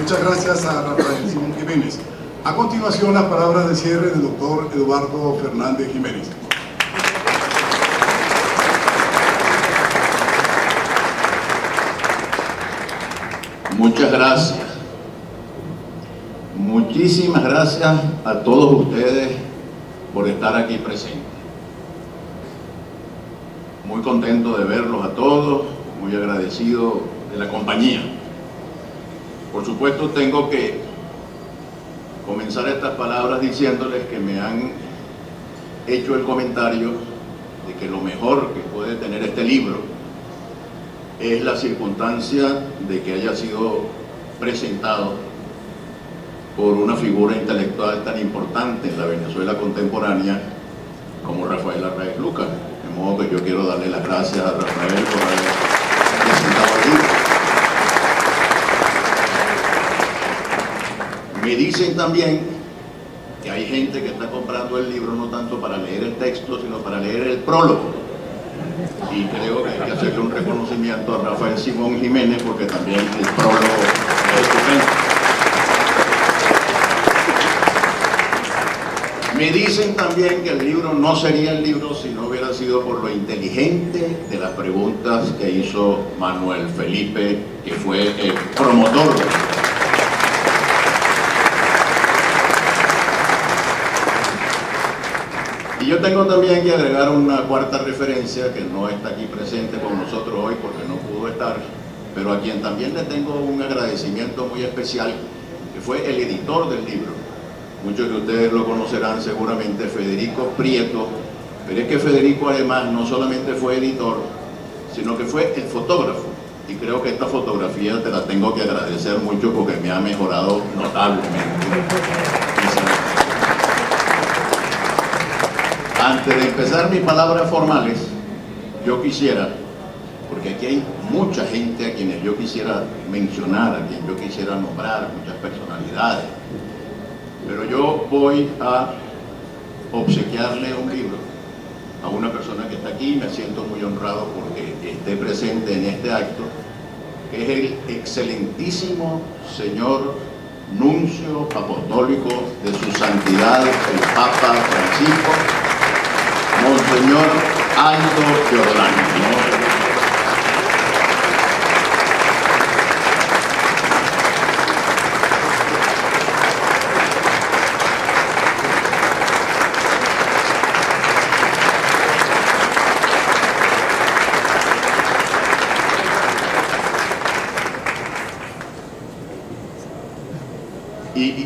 Muchas gracias a Rafael Simón Jiménez. A continuación, las palabras de cierre del doctor Eduardo Fernández Jiménez. Muchas gracias. Muchísimas gracias a todos ustedes por estar aquí presentes. Muy contento de verlos a todos, muy agradecido de la compañía. Por supuesto, tengo que comenzar estas palabras diciéndoles que me han hecho el comentario de que lo mejor que puede tener este libro es la circunstancia de que haya sido presentado por una figura intelectual tan importante en la Venezuela contemporánea como Rafael Arraiz Lucas. De modo que yo quiero darle las gracias a Rafael por haber presentado el libro. Me dicen también que hay gente que está comprando el libro no tanto para leer el texto, sino para leer el prólogo. Y creo que hay que hacerle un reconocimiento a Rafael Simón Jiménez porque también el prólogo es estupendo. Me dicen también que el libro no sería el libro si no hubiera sido por lo inteligente de las preguntas que hizo Manuel Felipe, que fue el promotor del libro. Y yo tengo también que agregar una cuarta referencia que no está aquí presente con nosotros hoy porque no pudo estar, pero a quien también le tengo un agradecimiento muy especial, que fue el editor del libro. Muchos de ustedes lo conocerán seguramente, Federico Prieto, pero es que Federico además no solamente fue editor, sino que fue el fotógrafo. Y creo que esta fotografía te la tengo que agradecer mucho porque me ha mejorado notablemente. Antes de empezar mis palabras formales, yo quisiera, porque aquí hay mucha gente a quienes yo quisiera mencionar, a quien yo quisiera nombrar, muchas personalidades, pero yo voy a obsequiarle un libro a una persona que está aquí, me siento muy honrado porque esté presente en este acto, que es el excelentísimo señor nuncio apostólico de su santidad el Papa Francisco, Monseñor Aldo Giordani, ¿no?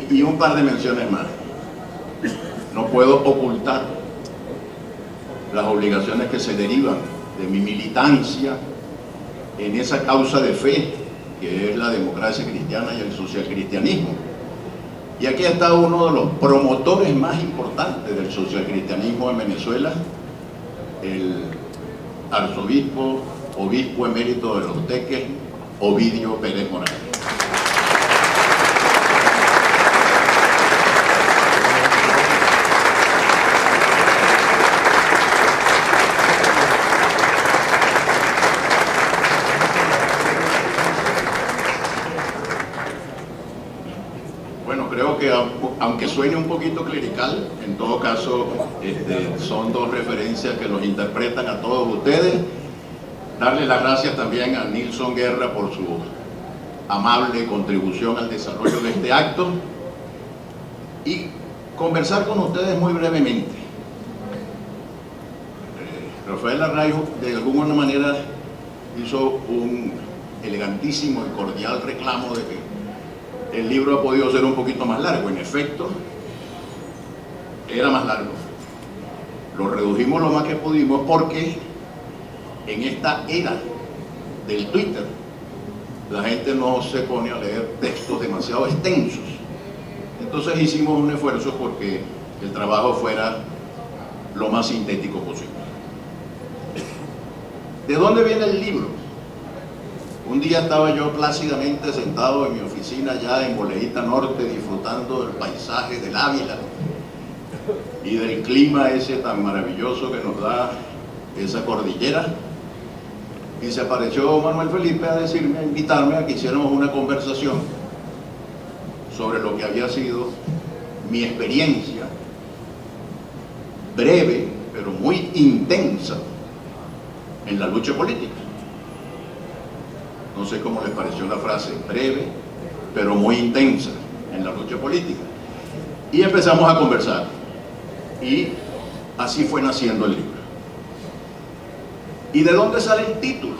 Y un par de menciones más. No puedo ocultar las obligaciones que se derivan de mi militancia en esa causa de fe que es la democracia cristiana y el socialcristianismo. Y aquí está uno de los promotores más importantes del socialcristianismo en Venezuela, el arzobispo, obispo emérito de Los Teques, Ovidio Pérez Morales. Creo que aunque suene un poquito clerical, en todo caso son dos referencias que los interpretan a todos ustedes. Darle las gracias también a Nilson Guerra por su amable contribución al desarrollo de este acto y conversar con ustedes muy brevemente. Rafael Arraiz de alguna manera hizo un elegantísimo y cordial reclamo de que el libro ha podido ser un poquito más largo. En efecto, era más largo. Lo redujimos lo más que pudimos porque en esta era del Twitter la gente no se pone a leer textos demasiado extensos. Entonces hicimos un esfuerzo porque el trabajo fuera lo más sintético posible. ¿De dónde viene el libro? Un día estaba yo plácidamente sentado en mi oficina allá en Boleíta Norte disfrutando del paisaje del Ávila y del clima ese tan maravilloso que nos da esa cordillera, y se apareció Manuel Felipe a decirme, a invitarme a que hiciéramos una conversación sobre lo que había sido mi experiencia breve, pero muy intensa en la lucha política. No sé cómo les pareció la frase, breve, pero muy intensa en la lucha política. Y empezamos a conversar. Y así fue naciendo el libro. ¿Y de dónde sale el título?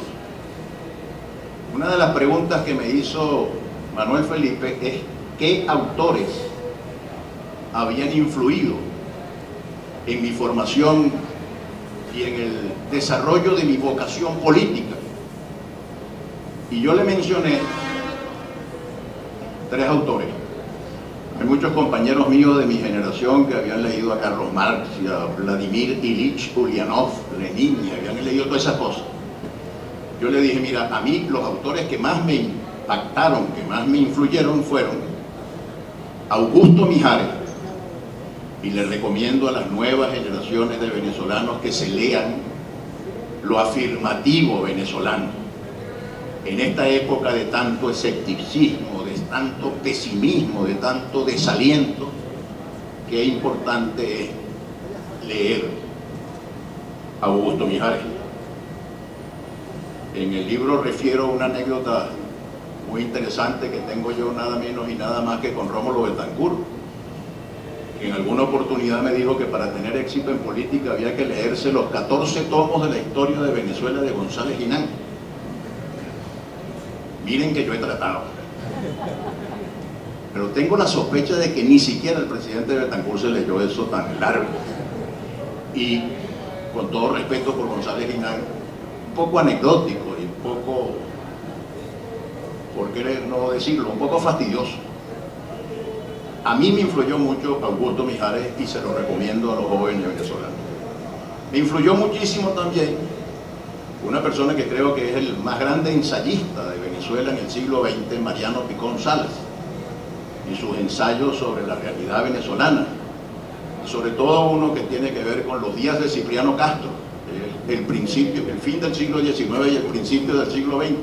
Una de las preguntas que me hizo Manuel Felipe es ¿qué autores habían influido en mi formación y en el desarrollo de mi vocación política? Y yo le mencioné 3 autores. Hay muchos compañeros míos de mi generación que habían leído a Carlos Marx y a Vladimir Ilich Ulyanov, Lenin, y habían leído todas esas cosas. Yo le dije, mira, a mí los autores que más me impactaron, que más me influyeron fueron Augusto Mijares, y les recomiendo a las nuevas generaciones de venezolanos que se lean lo afirmativo venezolano. En esta época de tanto escepticismo, de tanto pesimismo, de tanto desaliento, qué importante es leer a Augusto Mijares. En el libro refiero una anécdota muy interesante que tengo yo nada menos y nada más que con Rómulo Betancourt, que en alguna oportunidad me dijo que para tener éxito en política había que leerse los 14 tomos de la historia de Venezuela de González Ginán. Miren que yo he tratado, pero tengo la sospecha de que ni siquiera el presidente Betancourt se leyó eso tan largo. Y con todo respeto por González Ginán, un poco anecdótico y un poco, por qué no decirlo, un poco fastidioso. A mí me influyó mucho Augusto Mijares y se lo recomiendo a los jóvenes venezolanos. Me influyó muchísimo también una persona que creo que es el más grande ensayista de Venezuela en el siglo XX, Mariano Picón Salas, y sus ensayos sobre la realidad venezolana, y sobre todo uno que tiene que ver con los días de Cipriano Castro, el principio, el fin del siglo XIX y el principio del siglo XX,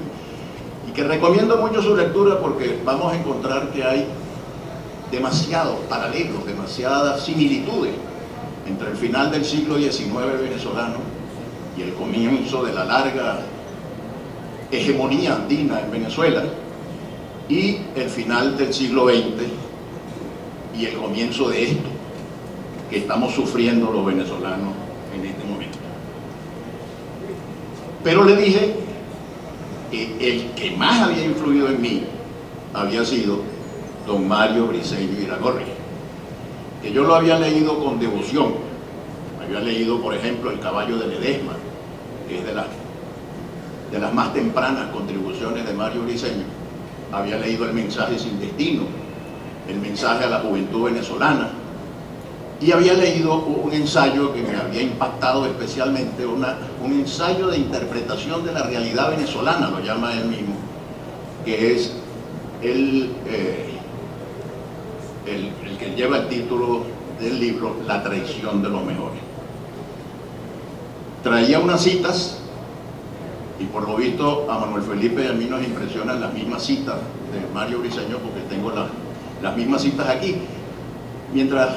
y que recomiendo mucho su lectura porque vamos a encontrar que hay demasiados paralelos, demasiadas similitudes entre el final del siglo XIX venezolano y el comienzo de la larga hegemonía andina en Venezuela, y el final del siglo XX y el comienzo de esto que estamos sufriendo los venezolanos en este momento. Pero le dije que el que más había influido en mí había sido don Mario Briceño Iragorri, que yo lo había leído con devoción. Había leído, por ejemplo, El caballo de Ledesma, que es de las más tempranas contribuciones de Mario Briceño. Había leído El mensaje sin destino, El mensaje a la juventud venezolana, y había leído un ensayo que me había impactado especialmente, un ensayo de interpretación de la realidad venezolana, lo llama él mismo, que es el que lleva el título del libro La traición de los mejores. Traía unas citas, y por lo visto a Manuel Felipe y a mí nos impresionan las mismas citas de Mario Briceño, porque tengo las mismas citas aquí. Mientras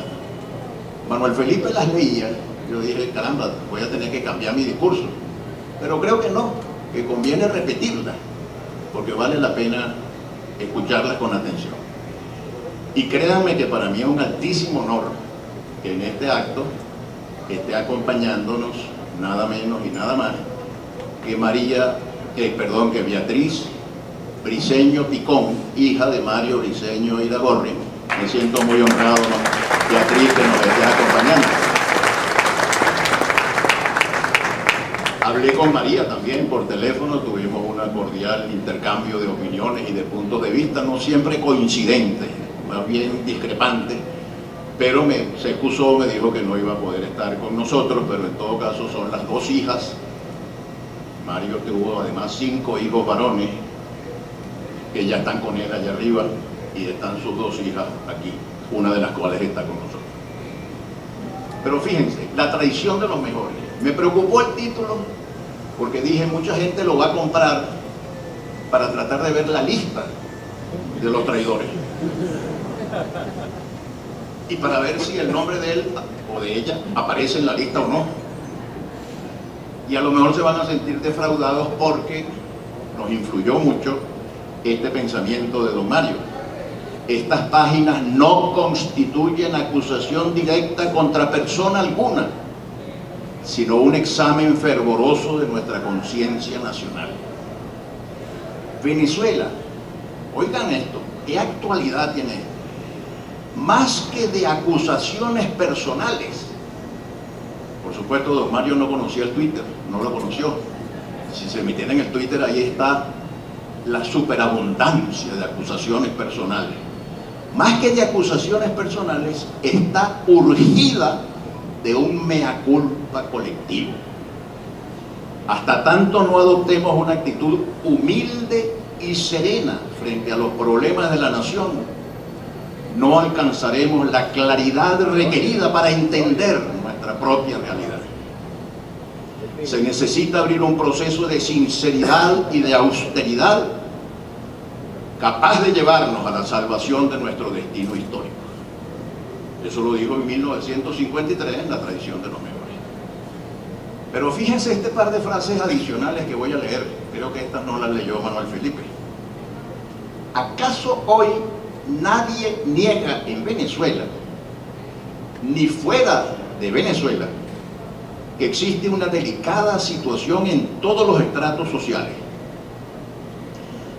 Manuel Felipe las leía, yo dije, caramba, voy a tener que cambiar mi discurso. Pero creo que no, que conviene repetirlas, porque vale la pena escucharlas con atención. Y créanme que para mí es un altísimo honor que en este acto esté acompañándonos nada menos y nada más que Beatriz Briceño Picón, hija de Mario Briceño Iragorri. Me siento muy honrado, Beatriz, que nos estés acompañando. Hablé con María también por teléfono, tuvimos un cordial intercambio de opiniones y de puntos de vista, no siempre coincidentes, más bien discrepantes, pero se excusó, me dijo que no iba a poder estar con nosotros, pero en todo caso son las 2 hijas. Mario tuvo además 5 hijos varones que ya están con él allá arriba, y están sus 2 hijas aquí, una de las cuales está con nosotros. Pero fíjense, La traición de los mejores. Me preocupó el título porque dije, mucha gente lo va a comprar para tratar de ver la lista de los traidores. y para ver si el nombre de él o de ella aparece en la lista o no. Y a lo mejor se van a sentir defraudados porque nos influyó mucho este pensamiento de don Mario. Estas páginas no constituyen acusación directa contra persona alguna, sino un examen fervoroso de nuestra conciencia nacional. Venezuela, oigan esto, ¿qué actualidad tiene esto? Más que de acusaciones personales. Por supuesto, don Mario no conocía el Twitter, no lo conoció. Si se metiera en el Twitter, ahí está la superabundancia de acusaciones personales. Más que de acusaciones personales, está urgida de un mea culpa colectivo. Hasta tanto no adoptemos una actitud humilde y serena frente a los problemas de la nación, no alcanzaremos la claridad requerida para entender nuestra propia realidad. Se necesita abrir un proceso de sinceridad y de austeridad capaz de llevarnos a la salvación de nuestro destino histórico. Eso lo dijo en 1953 en la tradición de los mejores. Pero fíjense este par de frases adicionales que voy a leer. Creo que estas no las leyó Manuel Felipe. ¿Acaso hoy nadie niega en Venezuela, ni fuera de Venezuela, que existe una delicada situación en todos los estratos sociales,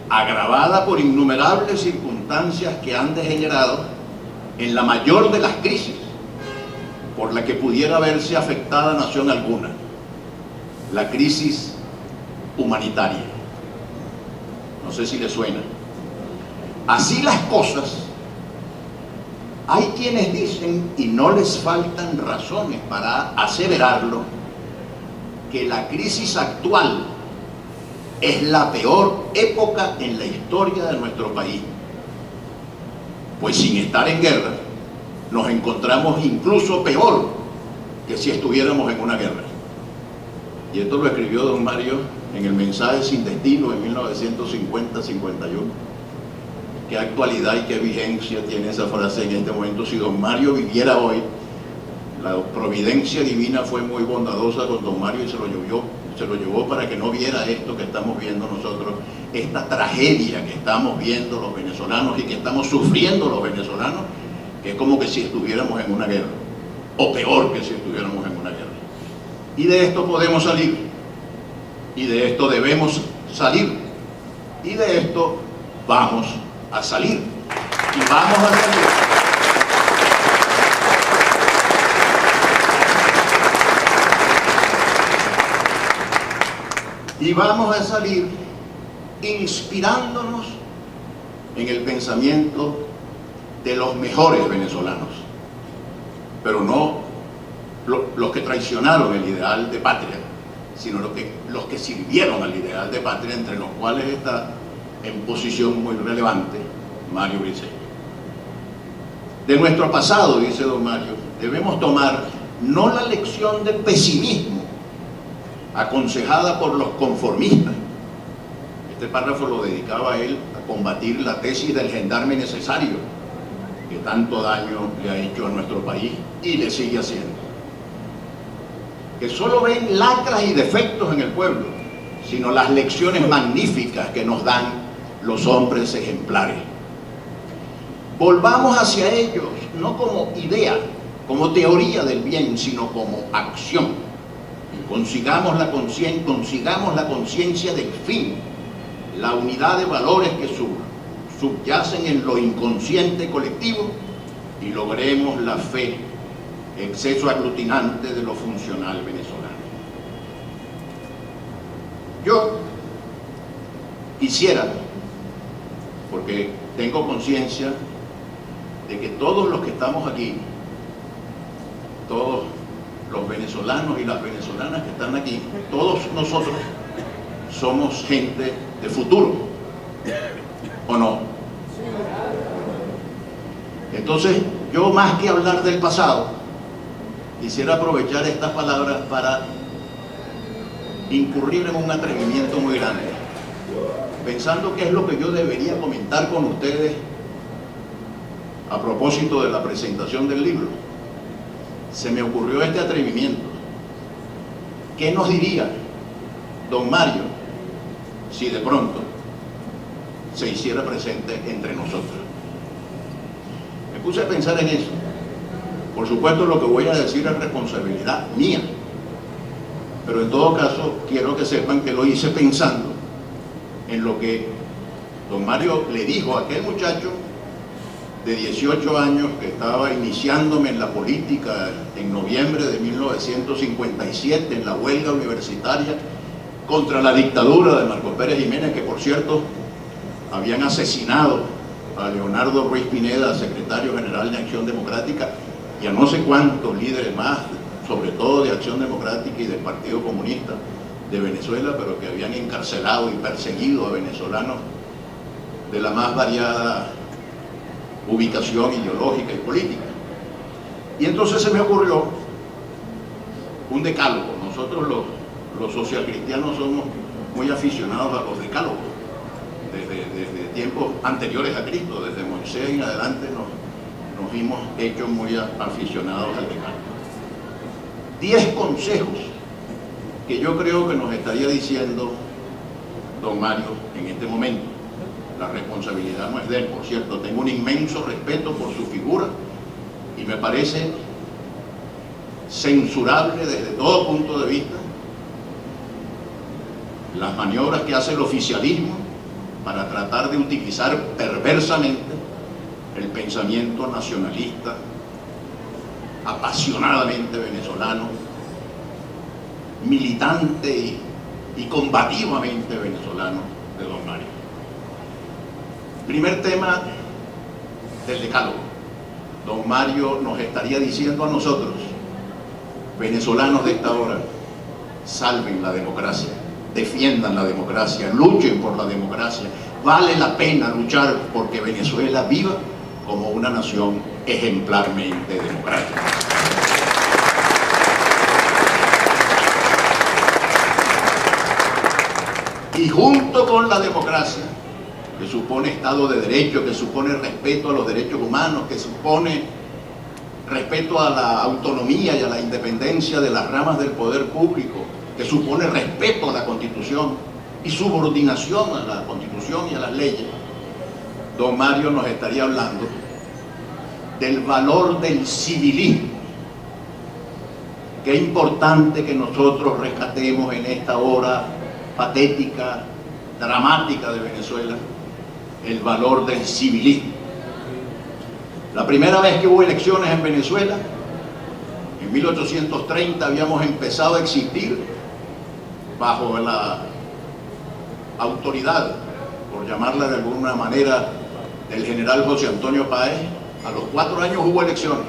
agravada por innumerables circunstancias que han degenerado en la mayor de las crisis por la que pudiera verse afectada nación alguna, la crisis humanitaria? No sé si le suena. Así las cosas, hay quienes dicen, y no les faltan razones para aseverarlo, que la crisis actual es la peor época en la historia de nuestro país. Pues sin estar en guerra, nos encontramos incluso peor que si estuviéramos en una guerra. Y esto lo escribió don Mario en el mensaje Sin Destino en 1950-51. ¿Qué actualidad y qué vigencia tiene esa frase en este momento? Si don Mario viviera hoy, la providencia divina fue muy bondadosa con don Mario y se lo llevó para que no viera esto que estamos viendo nosotros, esta tragedia que estamos viendo los venezolanos y que estamos sufriendo los venezolanos, que es como que si estuviéramos en una guerra, o peor que si estuviéramos en una guerra. Y de esto podemos salir, y de esto debemos salir, y de esto vamos a salir, y vamos a salir. Y vamos a salir inspirándonos en el pensamiento de los mejores venezolanos, pero no los que traicionaron el ideal de patria, sino los que sirvieron al ideal de patria, entre los cuales está en posición muy relevante Mario Briceño. De nuestro pasado, dice don Mario, debemos tomar no la lección de pesimismo aconsejada por los conformistas. Este párrafo lo dedicaba a él a combatir la tesis del gendarme necesario, que tanto daño le ha hecho a nuestro país y le sigue haciendo. Que solo ven lacras y defectos en el pueblo, sino las lecciones magníficas que nos dan los hombres ejemplares. Volvamos hacia ellos, no como idea, como teoría del bien, sino como acción. Consigamos la conciencia del fin, la unidad de valores que subyacen en lo inconsciente colectivo, y logremos la fe, exceso aglutinante de lo funcional venezolano. Yo quisiera, porque tengo conciencia de que todos los que estamos aquí, todos los venezolanos y las venezolanas que están aquí, todos nosotros somos gente de futuro, ¿o no? Entonces, yo más que hablar del pasado, quisiera aprovechar estas palabras para incurrir en un atrevimiento muy grande, pensando qué es lo que yo debería comentar con ustedes a propósito de la presentación del libro, se me ocurrió este atrevimiento. ¿Qué nos diría don Mario si de pronto se hiciera presente entre nosotros? Me puse a pensar en eso. Por supuesto, lo que voy a decir es responsabilidad mía, pero en todo caso quiero que sepan que lo hice pensando en lo que don Mario le dijo a aquel muchacho de 18 años que estaba iniciándome en la política en noviembre de 1957 en la huelga universitaria contra la dictadura de Marcos Pérez Jiménez, que por cierto habían asesinado a Leonardo Ruiz Pineda, secretario general de Acción Democrática, y a no sé cuántos líderes más, sobre todo de Acción Democrática y del Partido Comunista de Venezuela, pero que habían encarcelado y perseguido a venezolanos de la más variada ubicación ideológica y política. Y entonces se me ocurrió un decálogo. Nosotros los socialcristianos somos muy aficionados a los decálogos, desde tiempos anteriores a Cristo, desde Moisés en adelante nos hemos hecho muy aficionados al decálogo. 10 consejos que yo creo que nos estaría diciendo don Mario en este momento. La responsabilidad no es de él, por cierto. Tengo un inmenso respeto por su figura y me parece censurable desde todo punto de vista las maniobras que hace el oficialismo para tratar de utilizar perversamente el pensamiento nacionalista apasionadamente venezolano, militante y combativamente venezolano de don Mario. Primer tema del decálogo. Don Mario nos estaría diciendo a nosotros, venezolanos de esta hora: salven la democracia, defiendan la democracia, luchen por la democracia. Vale la pena luchar porque Venezuela viva como una nación ejemplarmente democrática. Y junto con la democracia, que supone Estado de Derecho, que supone respeto a los derechos humanos, que supone respeto a la autonomía y a la independencia de las ramas del poder público, que supone respeto a la Constitución y subordinación a la Constitución y a las leyes, don Mario nos estaría hablando del valor del civilismo. Qué importante que nosotros rescatemos en esta hora patética, dramática de Venezuela, el valor del civilismo. La primera vez que hubo elecciones en Venezuela, en 1830, habíamos empezado a existir bajo la autoridad, por llamarla de alguna manera, del general José Antonio Páez. A los 4 años hubo elecciones.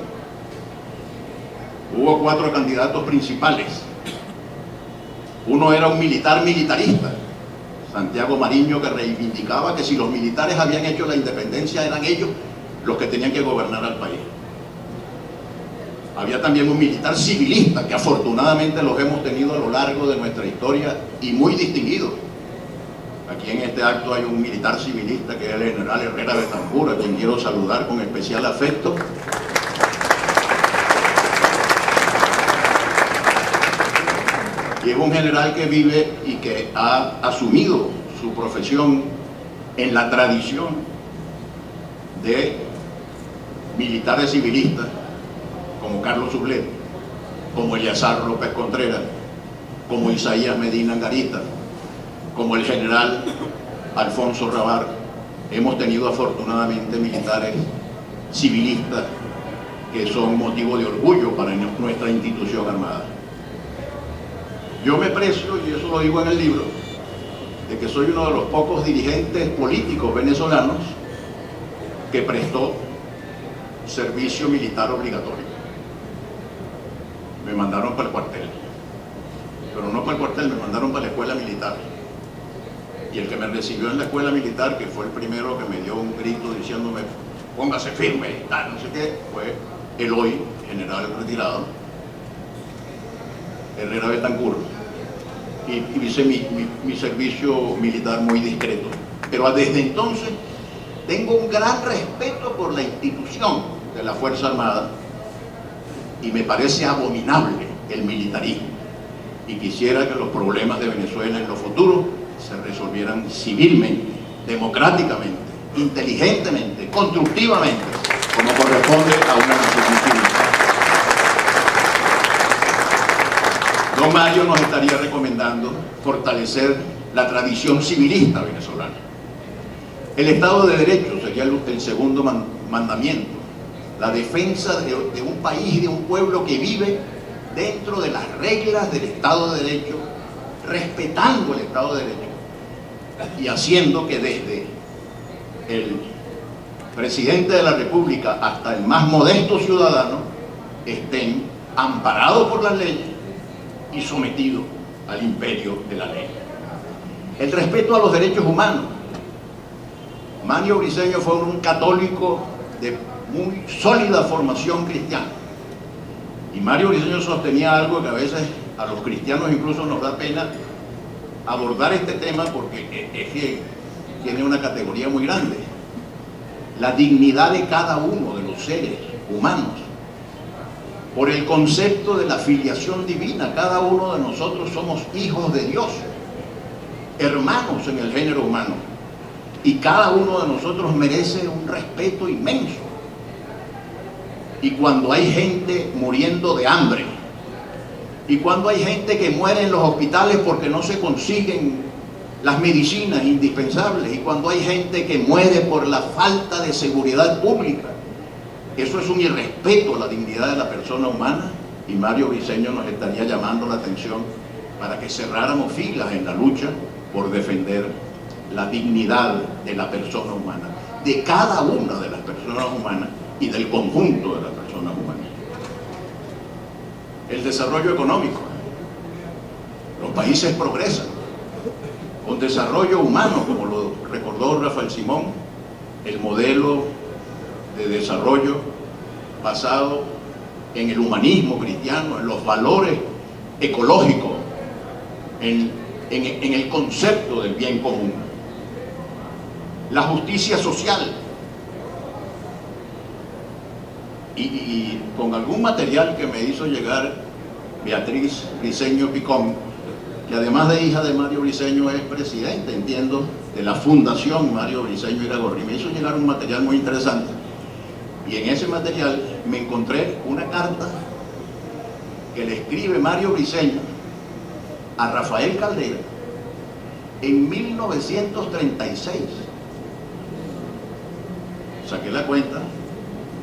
Hubo 4 candidatos principales. Uno era un militar militarista, Santiago Mariño, que reivindicaba que si los militares habían hecho la independencia, eran ellos los que tenían que gobernar al país. Había también un militar civilista, que afortunadamente los hemos tenido a lo largo de nuestra historia y muy distinguidos. Aquí en este acto hay un militar civilista que es el general Herrera Betancur, a quien quiero saludar con especial afecto. Y es un general que vive y que ha asumido su profesión en la tradición de militares civilistas como Carlos Sublet, como Eleazar López Contreras, como Isaías Medina Angarita, como el general Alfonso Rabar. Hemos tenido afortunadamente militares civilistas que son motivo de orgullo para nuestra institución armada. Yo me precio, y eso lo digo en el libro, de que soy uno de los pocos dirigentes políticos venezolanos que prestó servicio militar obligatorio. Me mandaron para el cuartel, pero no para el cuartel, me mandaron para la escuela militar. Y el que me recibió en la escuela militar, que fue el primero que me dio un grito diciéndome póngase firme, tal, no sé qué, fue el hoy general retirado Herrera Betancur, y hice mi servicio militar muy discreto. Pero desde entonces Tengo un gran respeto por la institución de la Fuerza Armada y me parece abominable el militarismo. Y quisiera que los problemas de Venezuela en lo futuro se resolvieran civilmente, democráticamente, inteligentemente, constructivamente, como corresponde a una nación civil. Don Mario nos estaría recomendando fortalecer la tradición civilista venezolana. El Estado de Derecho sería el segundo mandamiento, la defensa de un país y de un pueblo que vive dentro de las reglas del Estado de Derecho, respetando el Estado de Derecho y haciendo que desde el presidente de la República hasta el más modesto ciudadano estén amparados por las leyes y sometidos al imperio de la ley. El respeto a los derechos humanos. Mario Briceño fue un católico de muy sólida formación cristiana. Y Mario Briceño sostenía algo que a veces a los cristianos incluso nos da pena abordar este tema porque es que tiene una categoría muy grande. La dignidad de cada uno de los seres humanos. Por el concepto de la filiación divina, cada uno de nosotros somos hijos de Dios, hermanos en el género humano. Y cada uno de nosotros merece un respeto inmenso. Y cuando hay gente muriendo de hambre, y cuando hay gente que muere en los hospitales porque no se consiguen las medicinas indispensables, y cuando hay gente que muere por la falta de seguridad pública, eso es un irrespeto a la dignidad de la persona humana. Y Mario Briceño nos estaría llamando la atención para que cerráramos filas en la lucha por defender la dignidad de la persona humana, de cada una de las personas humanas y del conjunto de las personas humanas. El desarrollo económico. Los países progresan con desarrollo humano, como lo recordó Rafael Simón, el modelo de desarrollo basado en el humanismo cristiano, en los valores ecológicos, en el concepto del bien común. La justicia social. Y con algún material que me hizo llegar Beatriz Briceño Picón, que además de hija de Mario Briceño es presidente, entiendo, de la Fundación Mario Briceño Iragorri, me hizo llegar un material muy interesante. Y en ese material me encontré una carta que le escribe Mario Briceño a Rafael Caldera en 1936. Saqué la cuenta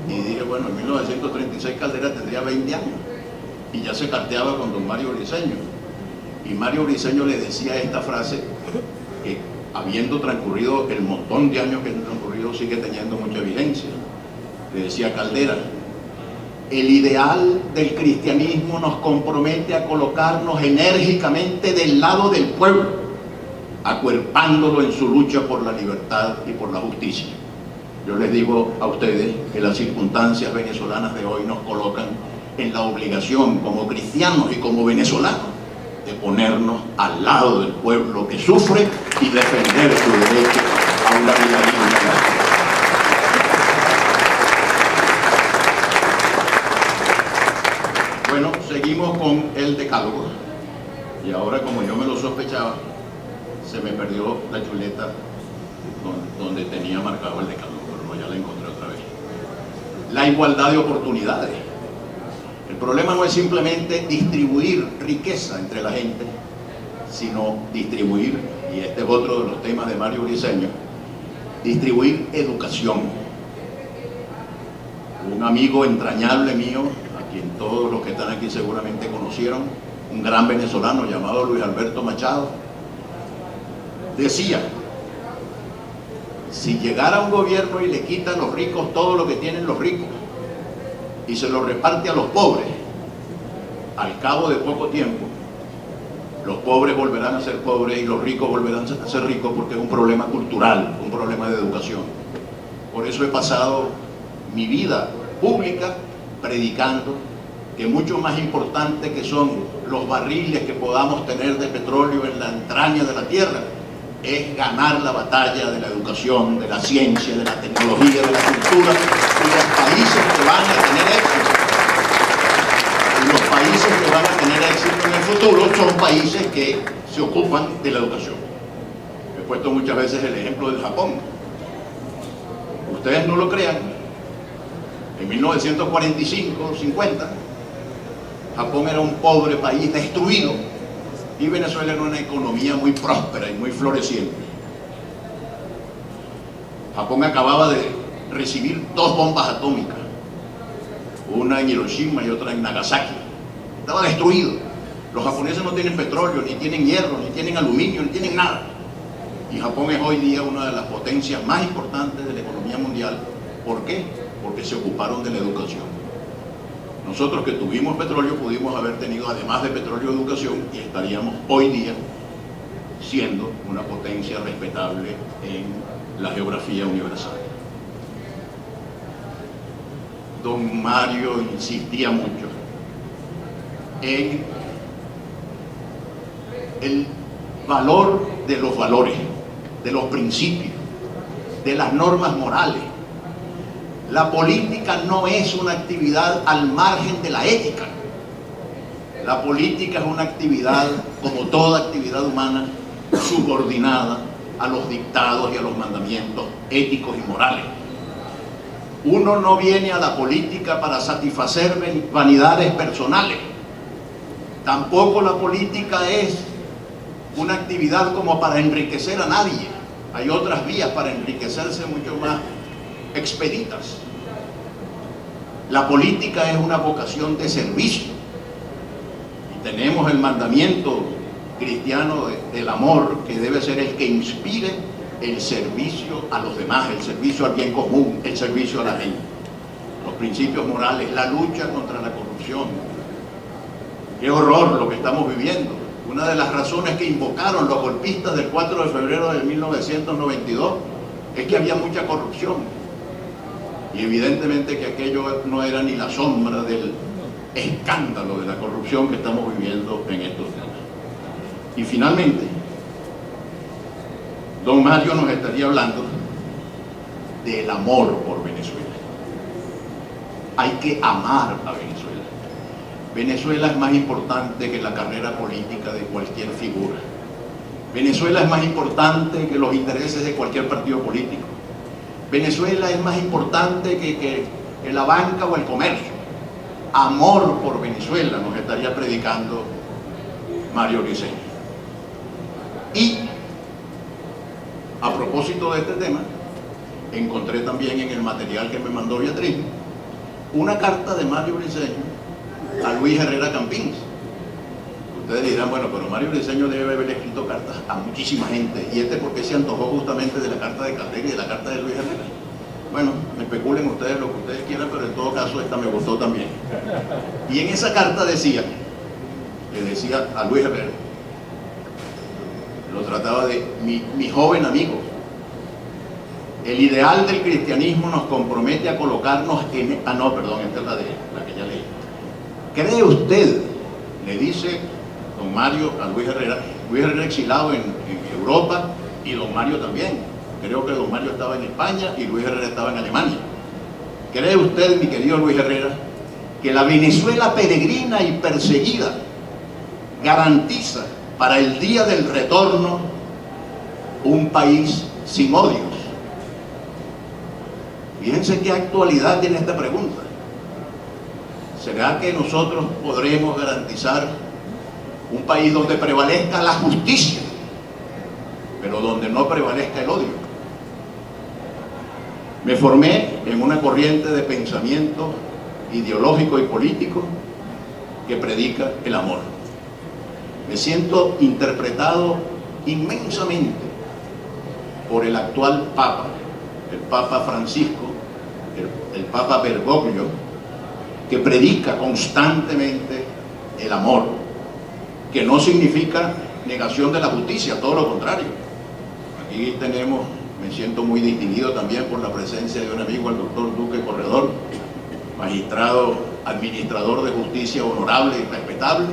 y dije, bueno, en 1936 Caldera tendría 20 años y ya se carteaba con don Mario Briceño. Y Mario Briceño le decía esta frase que, habiendo transcurrido el montón de años que han transcurrido, sigue teniendo mucha vigencia. Le decía a Caldera: el ideal del cristianismo nos compromete a colocarnos enérgicamente del lado del pueblo, acuerpándolo en su lucha por la libertad y por la justicia. Yo les digo a ustedes que las circunstancias venezolanas de hoy nos colocan en la obligación, como cristianos y como venezolanos, de ponernos al lado del pueblo que sufre y defender su derecho a una vida digna. Bueno, seguimos con el decálogo. Y ahora, como yo me lo sospechaba, se me perdió la chuleta donde tenía marcado el decálogo, pero ya la encontré otra vez. La igualdad de oportunidades. El problema no es simplemente distribuir riqueza entre la gente, sino distribuir, y este es otro de los temas de Mario Briceño, distribuir educación. Un amigo entrañable mío, a quien todos los que están aquí seguramente conocieron, un gran venezolano llamado Luis Alberto Machado, decía: si llegara un gobierno y le quita a los ricos todo lo que tienen los ricos y se lo reparte a los pobres, al cabo de poco tiempo los pobres volverán a ser pobres y los ricos volverán a ser ricos, porque es un problema cultural, un problema de educación. Por eso he pasado mi vida pública predicando que mucho más importante que son los barriles que podamos tener de petróleo en la entraña de la tierra es ganar la batalla de la educación, de la ciencia, de la tecnología, de la cultura, y los países que van a tener éxito. Y los países que van a tener éxito en el futuro son países que se ocupan de la educación. He puesto muchas veces el ejemplo del Japón. Ustedes no lo crean, en 1945-50, Japón era un pobre país destruido y Venezuela era una economía muy próspera y muy floreciente. Japón acababa de recibir 2 bombas atómicas, una en Hiroshima y otra en Nagasaki. Estaba destruido. Los japoneses no tienen petróleo, ni tienen hierro, ni tienen aluminio, ni tienen nada. Y Japón es hoy día una de las potencias más importantes de la economía mundial. ¿Por qué? Porque se ocuparon de la educación. Nosotros que tuvimos petróleo pudimos haber tenido además de petróleo educación y estaríamos hoy día siendo una potencia respetable en la geografía universal. Don Mario insistía mucho en el valor de los valores, de los principios, de las normas morales. La política no es una actividad al margen de la ética. La política es una actividad, como toda actividad humana, subordinada a los dictados y a los mandamientos éticos y morales. Uno no viene a la política para satisfacer vanidades personales. Tampoco la política es una actividad como para enriquecer a nadie. Hay otras vías para enriquecerse mucho más expeditas. La política es una vocación de servicio y tenemos el mandamiento cristiano del amor, que debe ser el que inspire el servicio a los demás, el servicio al bien común, el servicio a la gente. Los principios morales, la lucha contra la corrupción. Qué horror lo que estamos viviendo. Una de las razones que invocaron los golpistas del 4 de febrero de 1992 es que había mucha corrupción. Y evidentemente que aquello no era ni la sombra del escándalo de la corrupción que estamos viviendo en estos días. Y finalmente, don Mario nos estaría hablando del amor por Venezuela. Hay que amar a Venezuela. Venezuela es más importante que la carrera política de cualquier figura. Venezuela es más importante que los intereses de cualquier partido político. Venezuela es más importante que la banca o el comercio. Amor por Venezuela nos estaría predicando Mario Briceño. Y a propósito de este tema, encontré también en el material que me mandó Beatriz una carta de Mario Briceño a Luis Herrera Campins. Ustedes dirán, bueno, pero Mario Briceño debe haber escrito cartas a muchísima gente, y ¿por qué se antojó justamente de la carta de Caldera y de la carta de Luis Herrera? Bueno, especulen ustedes lo que ustedes quieran, pero en todo caso esta me gustó también. Y en esa carta le decía a Luis Herrera, lo trataba de mi joven amigo, el ideal del cristianismo nos compromete a colocarnos en... esta es la que ya leí. ¿Cree usted, le dice don Mario a Luis Herrera exilado en Europa, y don Mario también, creo que don Mario estaba en España y Luis Herrera estaba en Alemania? ¿Cree usted, mi querido Luis Herrera, que la Venezuela peregrina y perseguida garantiza para el día del retorno un país sin odios? Fíjense qué actualidad tiene esta pregunta. ¿Será que nosotros podremos garantizar un país donde prevalezca la justicia, pero donde no prevalezca el odio? Me formé en una corriente de pensamiento ideológico y político que predica el amor. Me siento interpretado inmensamente por el actual Papa, el Papa Francisco, el Papa Bergoglio, que predica constantemente el amor, que no significa negación de la justicia, todo lo contrario. Aquí me siento muy distinguido también por la presencia de un amigo, el doctor Duque Corredor, magistrado, administrador de justicia honorable y respetable,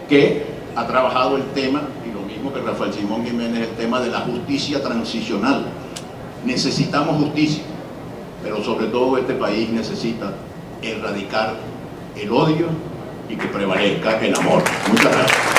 que ha trabajado el tema, y lo mismo mismo que Rafael Simón Jiménez, el tema de la justicia transicional. Necesitamos justicia, pero sobre todo este país necesita erradicar el odio y que prevalezca el amor. Muchas gracias.